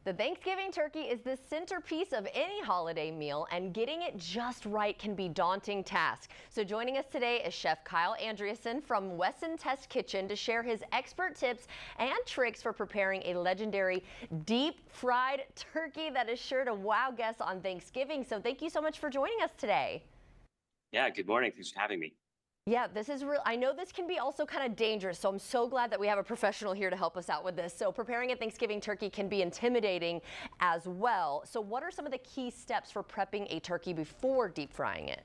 The Thanksgiving turkey is the centerpiece of any holiday meal, and getting it just right can be a daunting task. So joining us today is Chef Kyle Andreasen from Wesson Test Kitchen to share his expert tips and tricks for preparing a legendary deep fried turkey that is sure to wow guests on Thanksgiving. So thank you so much for joining us today. Yeah, good morning. Thanks for having me. Yeah, this is real. I know this can be also kind of dangerous, so I'm so glad that we have a professional here to help us out with this. So preparing a Thanksgiving turkey can be intimidating as well. So what are some of the key steps for prepping a turkey before deep frying it?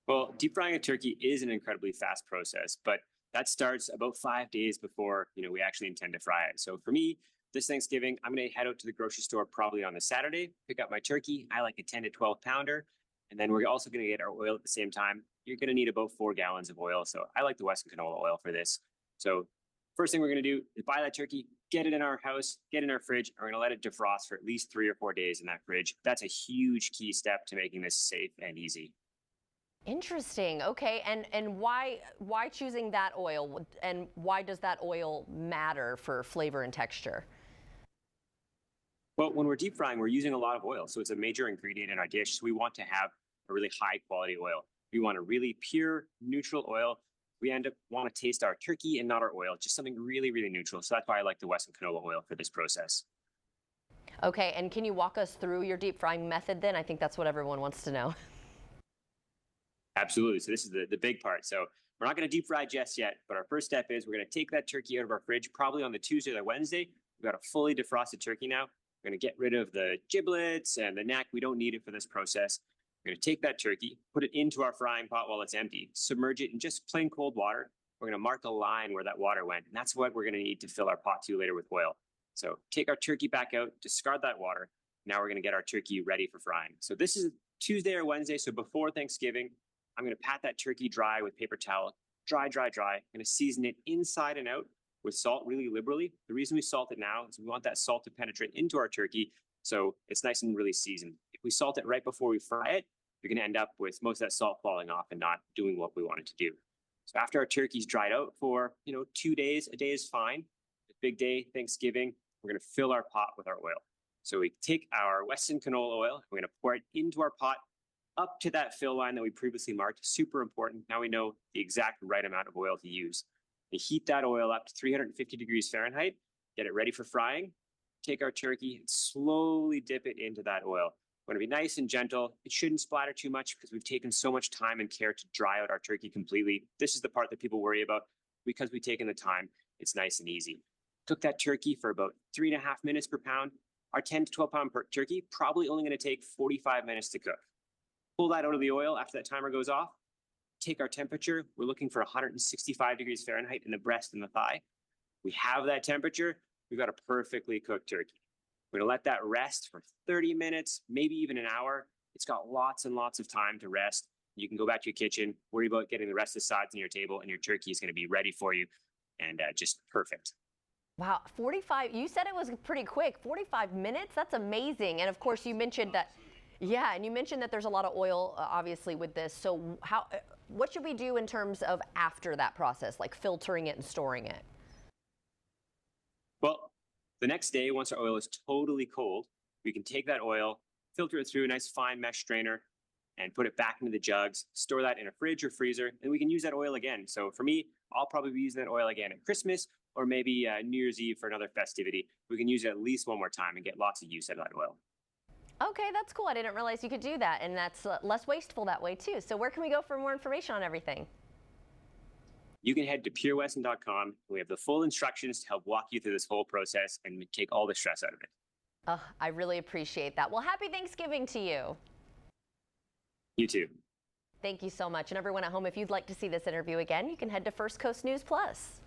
Well, deep frying a turkey is an incredibly fast process, but that starts about 5 days before we actually intend to fry it. So for me, this Thanksgiving, I'm going to head out to the grocery store probably on the Saturday, pick up my turkey. I like a 10 to 12 pounder, and then we're also going to get our oil at the same time. You're going to need about 4 gallons of oil. So I like the Wesson canola oil for this. So first thing we're going to do is buy that turkey, get it in our house, get it in our fridge, and we're going to let it defrost for at least 3 or 4 days in that fridge. That's a huge key step to making this safe and easy. Interesting. Okay, and why choosing that oil, and why does that oil matter for flavor and texture? Well, when we're deep frying, we're using a lot of oil. So it's a major ingredient in our dish. So we want to have a really high quality oil. We want a really pure, neutral oil. We end up want to taste our turkey and not our oil, just something really, really neutral. So that's why I like the Wesson canola oil for this process. Okay, and can you walk us through your deep frying method then? I think that's what everyone wants to know. Absolutely. So this is the big part. So we're not going to deep fry just yet, but our first step is we're going to take that turkey out of our fridge, probably on the Tuesday or the Wednesday. We've got a fully defrosted turkey now. We're going to get rid of the giblets and the neck. We don't need it for this process. We're going to take that turkey, put it into our frying pot while it's empty, submerge it in just plain cold water. We're going to mark a line where that water went, and that's what we're going to need to fill our pot to later with oil. So take our turkey back out, discard that water. Now we're going to get our turkey ready for frying. So this is Tuesday or Wednesday, so before Thanksgiving. I'm going to pat that turkey dry with paper towel. Dry, dry, dry. I'm going to season it inside and out with salt really liberally. The reason we salt it now is we want that salt to penetrate into our turkey so it's nice and really seasoned. If we salt it right before we fry it, you're going to end up with most of that salt falling off and not doing what we want it to do. So after our turkey's dried out for 2 days, a day is fine. The big day, Thanksgiving, we're going to fill our pot with our oil. So we take our Wesson canola oil, we're going to pour it into our pot up to that fill line that we previously marked. Super important. Now we know the exact right amount of oil to use. We heat that oil up to 350 degrees Fahrenheit, get it ready for frying, take our turkey and slowly dip it into that oil. We're going to be nice and gentle. It shouldn't splatter too much because we've taken so much time and care to dry out our turkey completely. This is the part that people worry about. Because we've taken the time, it's nice and easy. Cook that turkey for about 3.5 minutes per pound. Our 10 to 12 pound turkey probably only going to take 45 minutes to cook. Pull that out of the oil after that timer goes off. Take our temperature. We're looking for 165 degrees Fahrenheit in the breast and the thigh. We have that temperature. We've got a perfectly cooked turkey. We're going to let that rest for 30 minutes, maybe even an hour. It's got lots and lots of time to rest. You can go back to your kitchen, worry about getting the rest of the sides on your table, and your turkey is going to be ready for you and just perfect. Wow, 45, you said it was pretty quick. 45 minutes? That's amazing. And of course, you mentioned that. Yeah, and you mentioned that there's a lot of oil, obviously, with this. So what should we do in terms of after that process, like filtering it and storing it? Well, the next day, once our oil is totally cold, we can take that oil, filter it through a nice fine mesh strainer, and put it back into the jugs, store that in a fridge or freezer, and we can use that oil again. So for me, I'll probably be using that oil again at Christmas or maybe New Year's Eve for another festivity. We can use it at least one more time and get lots of use out of that oil. Okay, that's cool. I didn't realize you could do that, and that's less wasteful that way too. So where can we go for more information on everything? You can head to purewesson.com. We have the full instructions to help walk you through this whole process and take all the stress out of it. I really appreciate that. Well, happy Thanksgiving to you. You too. Thank you so much. And everyone at home, if you'd like to see this interview again, you can head to First Coast News Plus.